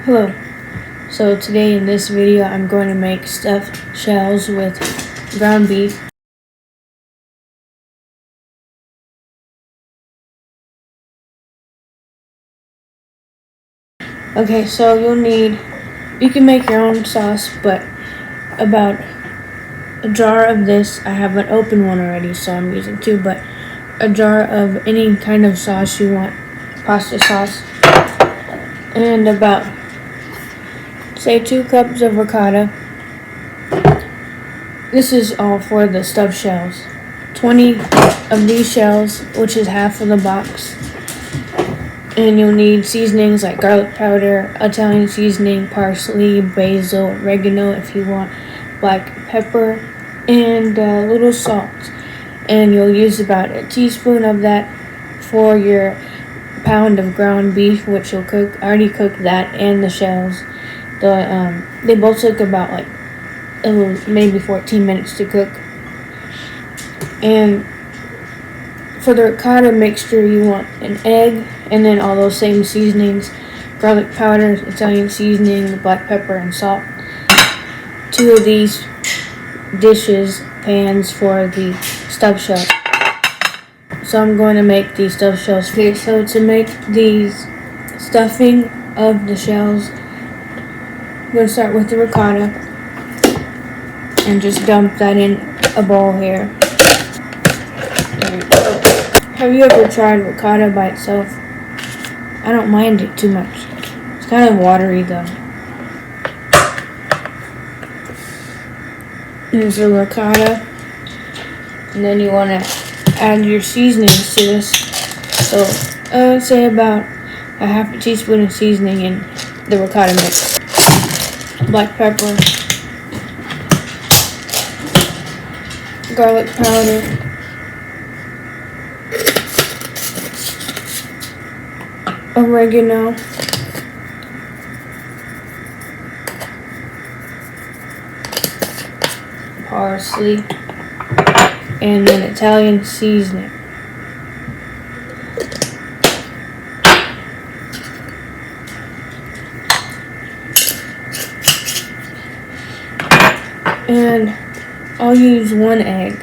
Hello. So today in this video I'm going to make stuffed shells with ground beef. Okay, so you can make your own sauce, but about a jar of this, I have an open one already so I'm using two, but a jar of any kind of sauce you want, pasta sauce, and about say 2 cups of ricotta. This is all for the stuffed shells. 20 of these shells, which is half of the box. And you'll need seasonings like garlic powder, Italian seasoning, parsley, basil, oregano if you want, black pepper, and a little salt. And you'll use about a teaspoon of that for your pound of ground beef, which you'll cook. I already cooked that and the shells. They both took about maybe 14 minutes to cook. And for the ricotta mixture, you want an egg, and then all those same seasonings, garlic powder, Italian seasoning, black pepper, and salt. 2 of these pans for the stuffed shells. So I'm going to make these stuffed shells here. So to make these stuffing of the shells, I'm going to start with the ricotta and just dump that in a bowl here. There you go. Have you ever tried ricotta by itself? I don't mind it too much. It's kind of watery though. There's the ricotta. And then you want to add your seasonings to this. So say about a half a teaspoon of seasoning in the ricotta mix. Black pepper. Garlic powder. Oregano, parsley, and then Italian seasoning. And I'll use 1 egg.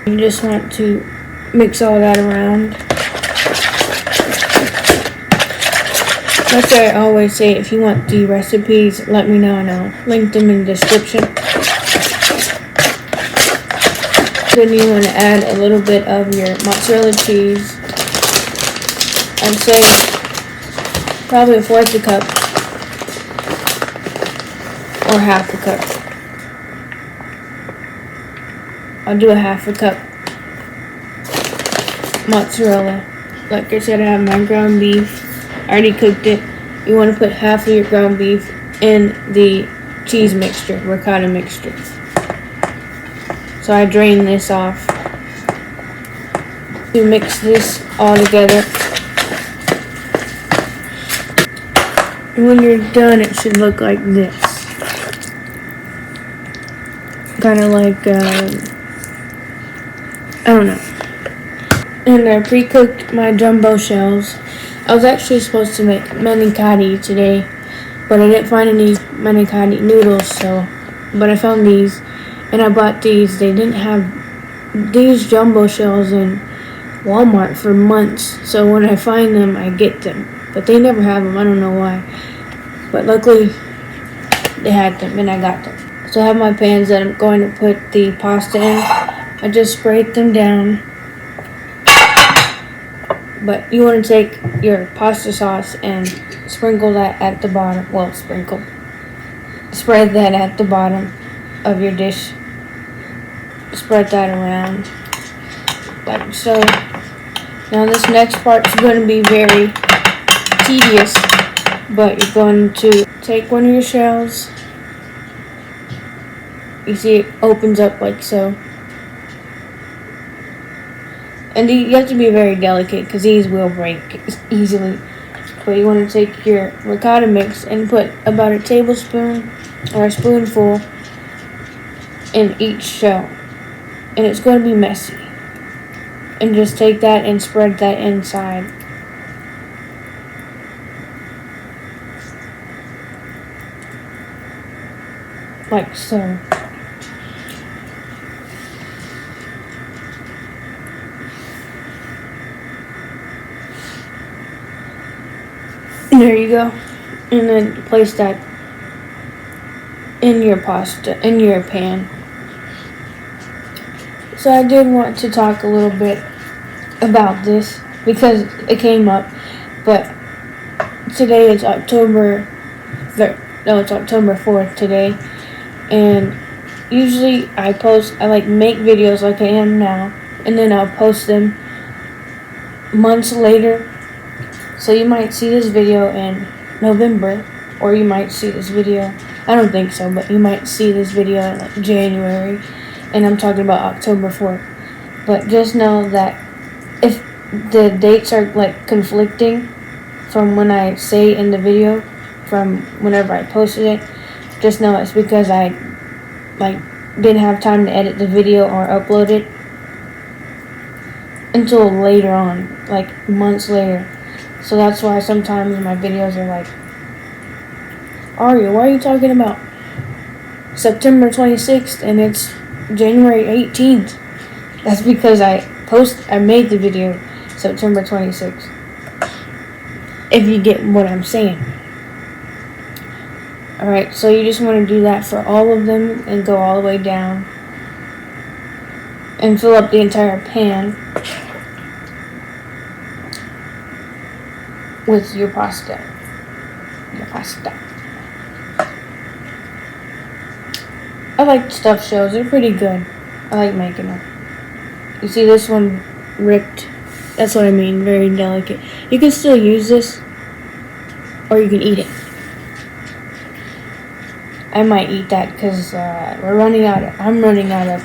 You just want to mix all that around. That's why I always say, if you want the recipes, let me know and I'll link them in the description. Then you want to add a little bit of your mozzarella cheese. I'd say probably 1/4 cup or 1/2 cup. I'll do a 1/2 cup mozzarella. Like I said, I have my ground beef. I already cooked it. You want to put half of your ground beef in the cheese mixture, ricotta mixture. So I drain this off. You mix this all together. And when you're done, it should look like this. Kind of like I don't know. And I pre-cooked my jumbo shells. I was actually supposed to make manicotti today, but I didn't find any manicotti noodles, but I found these, and I bought these. They didn't have these jumbo shells in Walmart for months, so when I find them, I get them. But they never have them, I don't know why. But luckily, they had them, and I got them. So I have my pans that I'm going to put the pasta in. I just sprayed them down. But you want to take your pasta sauce and sprinkle that at the bottom. Well, spread that at the bottom of your dish. Spread that around like so. Now this next part is going to be very tedious, but you're going to take one of your shells. You see it opens up like so. And you have to be very delicate because these will break easily. But you want to take your ricotta mix and put about a tablespoon or a spoonful in each shell. And it's going to be messy. and just take that and spread that inside. Like so. There you go. And then place that in your pasta, in your pan. So I did want to talk a little bit about this because it came up, but today is October 3rd. No, it's October 4th today. And usually I make videos like I am now, and then I'll post them months later. So you might see this video in November, or you might see this video, I don't think so, but you might see this video in like January, and I'm talking about October 4th. But just know that if the dates are like conflicting from when I say in the video, from whenever I posted it, just know it's because I didn't have time to edit the video or upload it until later on, like months later. So that's why sometimes my videos are like, Aria, why are you talking about September 26th and it's January 18th? That's because I made the video September 26th. If you get what I'm saying. Alright, so you just want to do that for all of them and go all the way down and fill up the entire pan with your pasta. I like stuffed shells. They're pretty good. I like making them. You see this one ripped? That's what I mean. Very delicate. You can still use this, or you can eat it. I might eat that because I'm running out of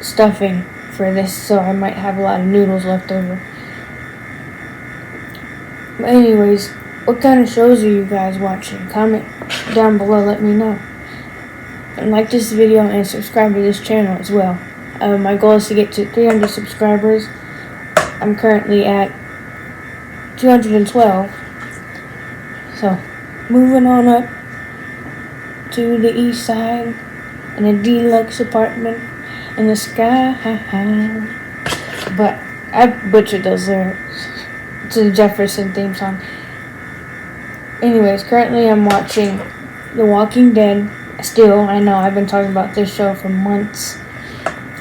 stuffing for this, so I might have a lot of noodles left over. But anyways, what kind of shows are you guys watching? Comment down below, let me know. And like this video and subscribe to this channel as well. My goal is to get to 300 subscribers. I'm currently at 212. So, moving on up to the east side in a deluxe apartment in the sky. But I butchered those lyrics to the Jefferson theme song. Anyways, currently I'm watching The Walking Dead. Still, I know I've been talking about this show for months.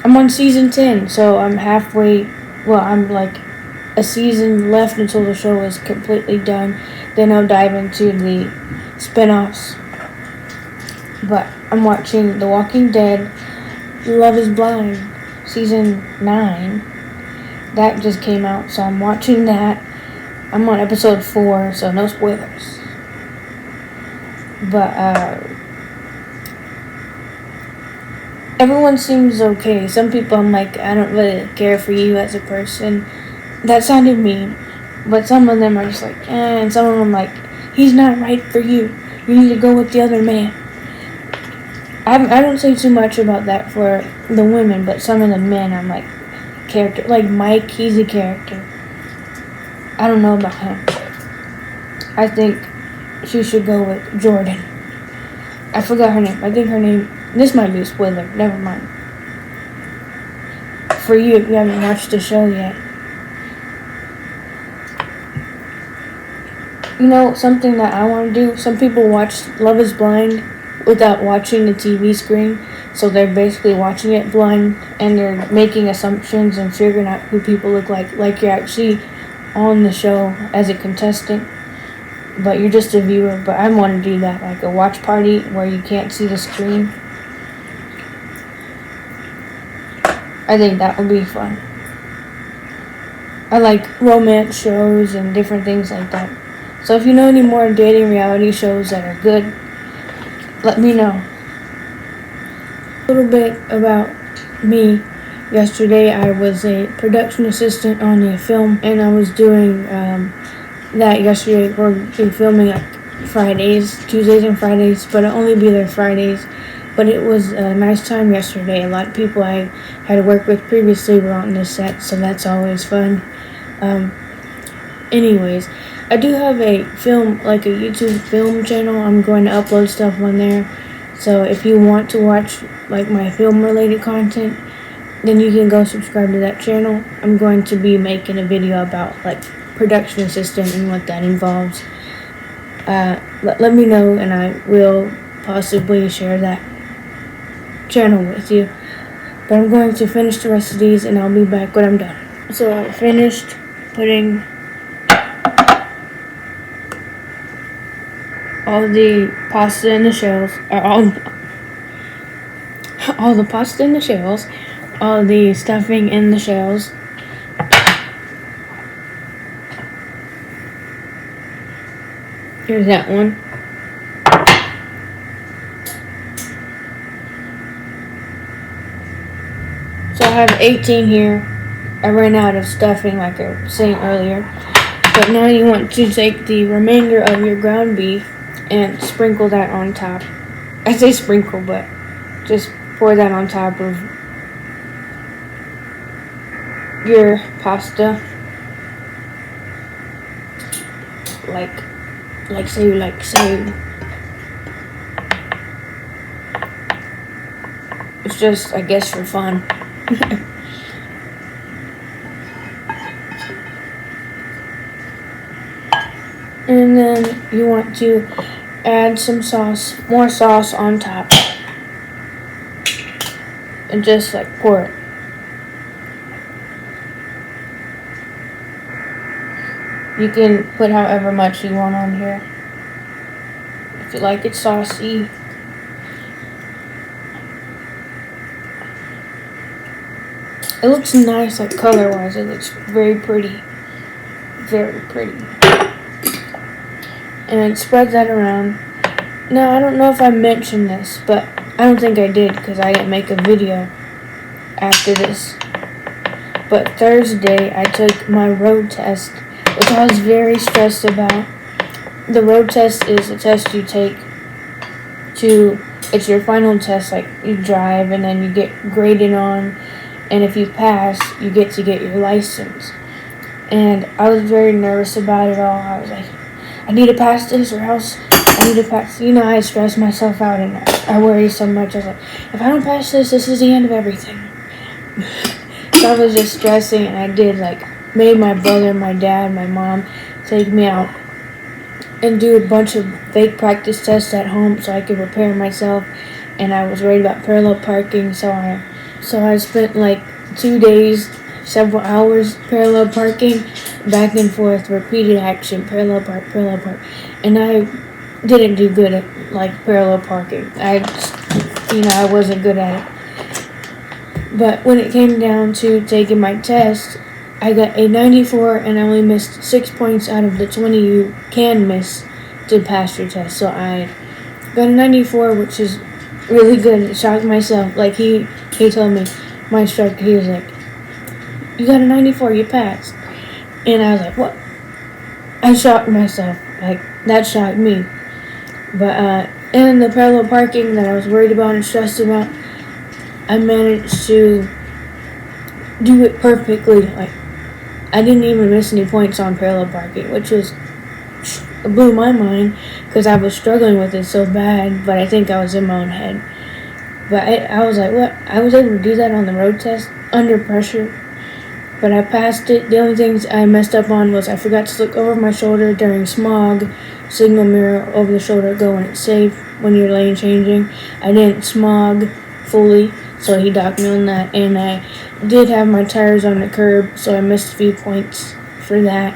I'm on season 10, so I'm halfway. Well, I'm like a season left until the show is completely done. Then I'll dive into the spin-offs. But I'm watching The Walking Dead, Love is Blind, season 9. That just came out, so I'm watching that. I'm on episode 4, so no spoilers. But everyone seems okay. Some people I'm like, I don't really care for you as a person. That sounded mean. But some of them are just like, and some of them like, he's not right for you. You need to go with the other man. I don't say too much about that for the women, but some of the men I'm like, character. Like Mike, he's a character. I don't know about him. I think she should go with Jordan. I forgot her name. I think her name, this might be a spoiler. Never mind. For you, if you haven't watched the show yet. You know, something that I want to do, some people watch Love is Blind without watching the TV screen. So they're basically watching it blind and they're making assumptions and figuring out who people look like you're actually on the show as a contestant, but you're just a viewer. But I want to do that, like a watch party where you can't see the screen. I think that would be fun. I like romance shows and different things like that. So if you know any more dating reality shows that are good, let me know. A little bit about me. Yesterday I was a production assistant on a film, and I was doing that yesterday. We're filming like Fridays, Tuesdays and Fridays, but I'll only be there Fridays. But it was a nice time yesterday. A lot of people I had worked with previously were on this set, so that's always fun. Anyways, I do have a YouTube film channel. I'm going to upload stuff on there. So if you want to watch like my film related content, then you can go subscribe to that channel. I'm going to be making a video about like production assistant and what that involves. Let me know and I will possibly share that channel with you. But I'm going to finish the rest of these and I'll be back when I'm done. So I finished putting all the pasta in the shells, or all the pasta in the shells, all the stuffing in the shells. Here's that one. So I have 18 here. I ran out of stuffing like I was saying earlier. But now you want to take the remainder of your ground beef and sprinkle that on top. I say sprinkle, but just pour that on top of your pasta. Like say. It's just, I guess, for fun. And then you want to add some sauce, more sauce on top. And just like pour it. You can put however much you want on here. If you like it saucy. It looks nice, like color-wise. It looks very pretty. Very pretty. And spread that around. Now, I don't know if I mentioned this, but I don't think I did because I didn't make a video after this. But Thursday, I took my road test, which I was very stressed about. The road test is a test you take it's your final test, like you drive and then you get graded on. And if you pass, you get to get your license. And I was very nervous about it all. I was like, I need to pass this or else I need to pass. You know, I stress myself out and I worry so much. I was like, if I don't pass this is the end of everything. So I was just stressing and I did made my brother, my dad, my mom take me out and do a bunch of fake practice tests at home so I could prepare myself. And I was worried about parallel parking, so I spent 2 days, several hours parallel parking, back and forth, repeated action, parallel park. And I didn't do good at parallel parking. I wasn't good at it. But when it came down to taking my test, I got a 94 and I only missed 6 points out of the 20 you can miss to pass your test. So I got a 94, which is really good. It shocked myself. He told me, my instructor, he was like, you got a 94, you passed. And I was like, what? I shocked myself. That shocked me. But in the parallel parking that I was worried about and stressed about, I managed to do it perfectly. I didn't even miss any points on parallel parking, which blew my mind because I was struggling with it so bad, but I think I was in my own head. But I was like, what? I was able to do that on the road test under pressure, but I passed it. The only things I messed up on was I forgot to look over my shoulder during smog, signal mirror over the shoulder, go when it's safe, when you're lane changing. I didn't smog fully, so he docked me on that, and I did have my tires on the curb, so I missed a few points for that.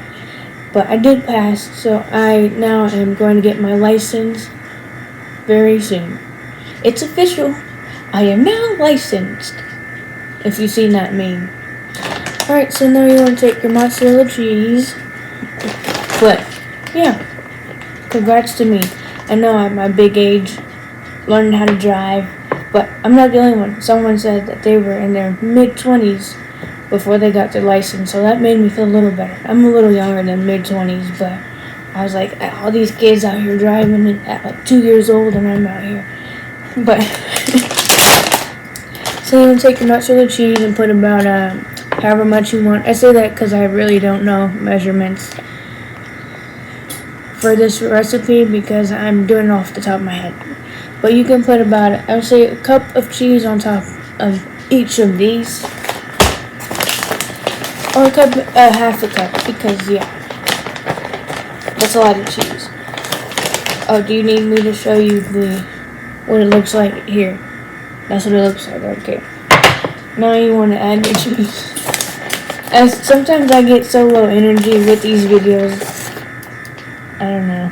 But I did pass, so I now am going to get my license very soon. It's official. I am now licensed, if you've seen that meme. Alright, so now you want to take your mozzarella cheese. But, yeah, congrats to me. I know at my big age, learning how to drive, but I'm not the only one. Someone said that they were in their mid-20s before they got their license, so that made me feel a little better. I'm a little younger than mid-20s, but I was like, all these kids out here driving at 2 years old, and I'm out here. But so you take mozzarella cheese and put about however much you want. I say that because I really don't know measurements for this recipe because I'm doing it off the top of my head. But you can put about, I would say, a cup of cheese on top of each of these. Or a cup, half a cup, because yeah, that's a lot of cheese. Oh, do you need me to show you what it looks like here? That's what it looks like, okay. Now you want to add your cheese. As sometimes I get so low energy with these videos. I don't know.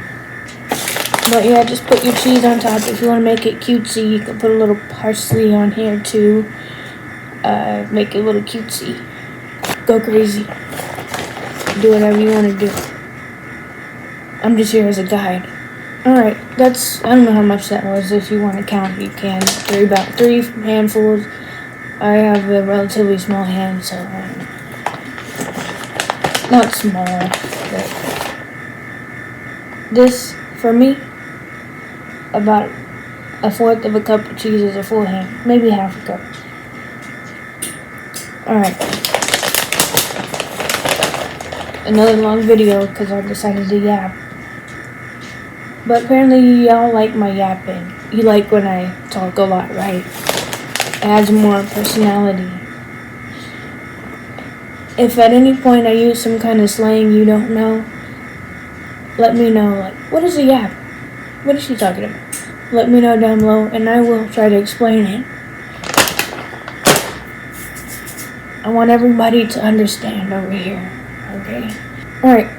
But yeah, just put your cheese on top. If you want to make it cutesy, you can put a little parsley on here too. Make it a little cutesy. Go crazy. Do whatever you want to do. I'm just here as a guide. Alright, I don't know how much that was. If you want to count, you can. About 3 handfuls. I have a relatively small hand, so not small, but this, for me, about a fourth of a cup of cheese is a full hand. Maybe half a cup. Alright. Another long video because I decided to yap. But apparently y'all like my yapping. You like when I talk a lot, right? It adds more personality. If at any point I use some kind of slang you don't know, let me know, like, what is a yap? What is she talking about? Let me know down below and I will try to explain it. I want everybody to understand over here, okay? Alright,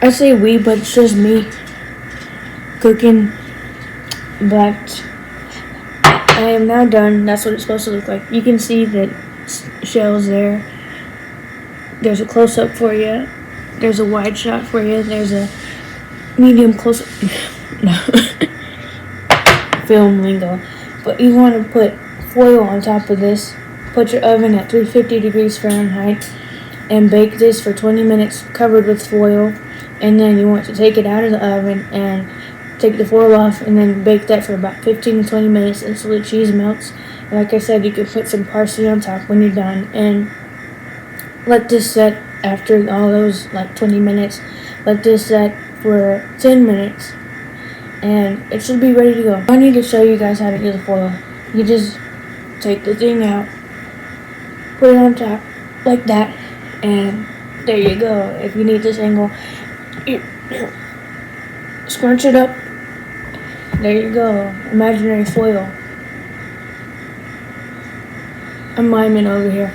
I say we, but it's just me cooking, but I am now done. That's what it's supposed to look like. You can see the shells there. There's a close-up for you. There's a wide shot for you. There's a medium close-up. No. Film lingo. But you want to put foil on top of this. Put your oven at 350 degrees Fahrenheit and bake this for 20 minutes covered with foil. And then you want to take it out of the oven and take the foil off and then bake that for about 15 to 20 minutes until the cheese melts. And like I said, you can put some parsley on top when you're done and let this set after all those like 20 minutes. Let this set for 10 minutes and it should be ready to go. I need to show you guys how to do the foil. You just take the thing out, put it on top like that, and there you go. If you need this angle, scrunch it up. There you go. Imaginary foil. I'm miming over here.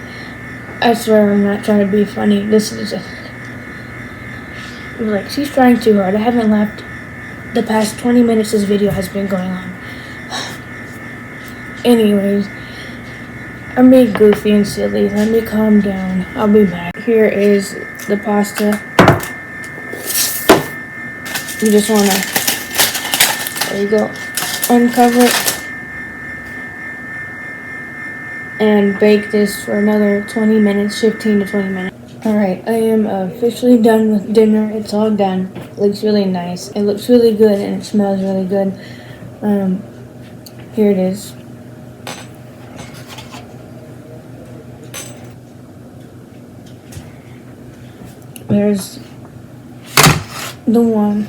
I swear I'm not trying to be funny. This is just like, she's trying too hard. I haven't laughed the past 20 minutes this video has been going on. Anyways, I'm being goofy and silly. Let me calm down. I'll be back. Here is the pasta. You just want to, there you go, uncover it and bake this for another 20 minutes, 15 to 20 minutes. Alright, I am officially done with dinner. It's all done. It looks really nice. It looks really good and it smells really good. Here it is. There's the 1,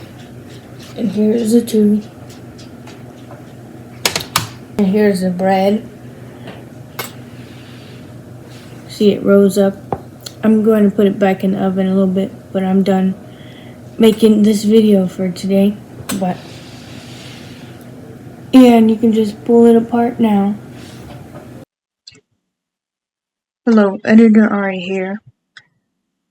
and here's the 2, and here's the bread. See, it rose up. I'm going to put it back in the oven a little bit, but I'm done making this video for today. But yeah, and you can just pull it apart now. Hello, Editor Ari here.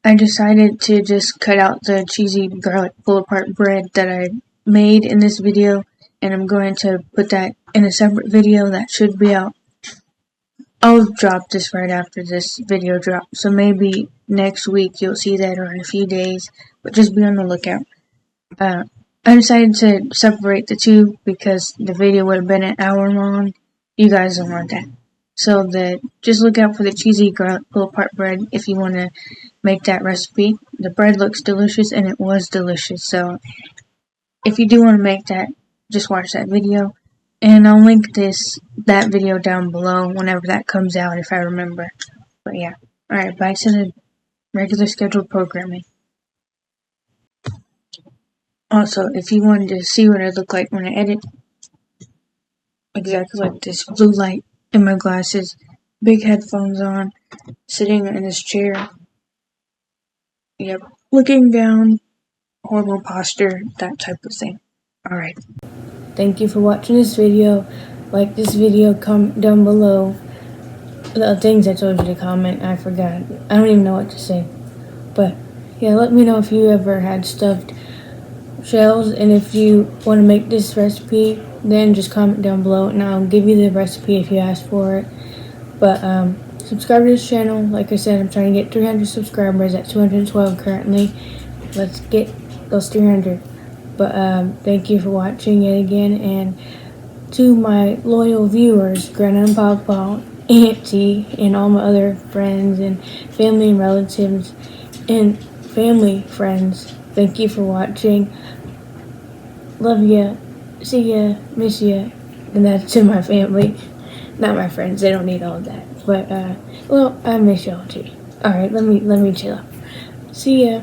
I decided to just cut out the cheesy garlic pull-apart bread that I made in this video, and I'm going to put that in a separate video that should be out. I'll drop this right after this video drops, so maybe next week you'll see that, or in a few days, but just be on the lookout. I decided to separate the two because the video would have been an hour long. You guys don't want that. So just look out for the cheesy garlic pull-apart bread if you want to make that recipe. The bread looks delicious and it was delicious, so if you do want to make that, just watch that video And I'll link that video down below whenever that comes out if I remember. But yeah. Alright, back to the regular scheduled programming. Also, if you wanted to see what I look like when I edit, exactly like this, blue light in my glasses, big headphones on, sitting in this chair, yep, looking down, horrible posture, that type of thing. Alright. Thank you for watching this video. Like this video, comment down below. The things I told you to comment, I forgot. I don't even know what to say. But yeah, let me know if you ever had stuffed shells, and if you want to make this recipe, then just comment down below and I'll give you the recipe if you ask for it. But subscribe to this channel. Like I said, I'm trying to get 300 subscribers at 212 currently. Let's get those 300. But thank you for watching yet again, and to my loyal viewers, Grandma and Papa, Auntie, and all my other friends and family and relatives and family friends, thank you for watching. Love ya, see ya, miss ya, and that's to my family, not my friends. They don't need all of that. But well, I miss y'all too. All right, let me chill. See ya.